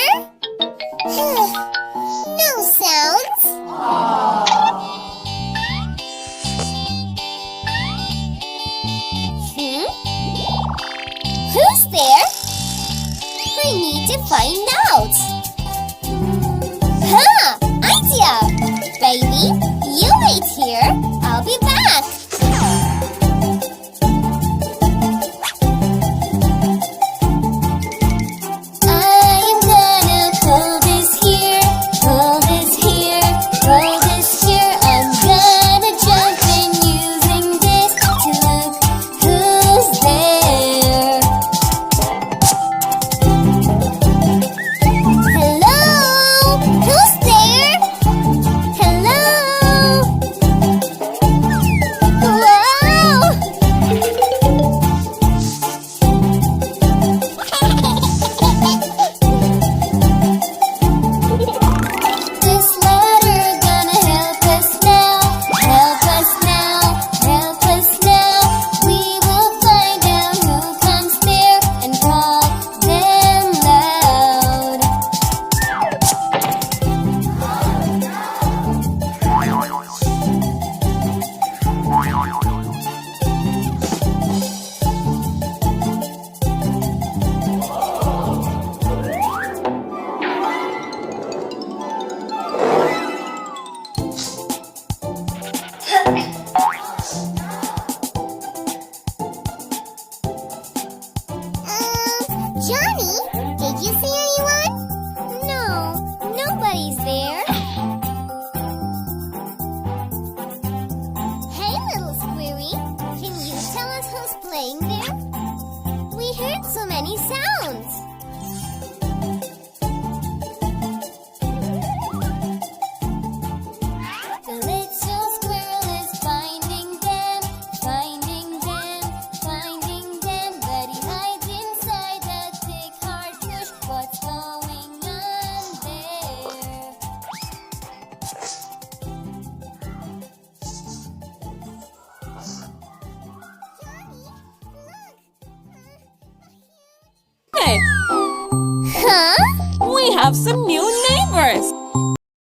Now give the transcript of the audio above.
there? No sounds. Who's there? I need to find out. Idea! Baby, you wait here. I'll be back. I'm gonna pull this here, pull this here, pull this here. I'm gonna jump in using this to look who's there. Hello? Who's there? Hello? This ladder gonna help us now, help us now, help us now. We will find out who comes there and call them loud. Johnny, did you see anyone? No, nobody's there. Hey, little squirry, can you tell us who's playing there? We heard so many sounds. The little squirrel is finding them, finding them, finding them. But he hides inside the thick hard bush. What's going on there? Hey, Huh? we have some new neighbors.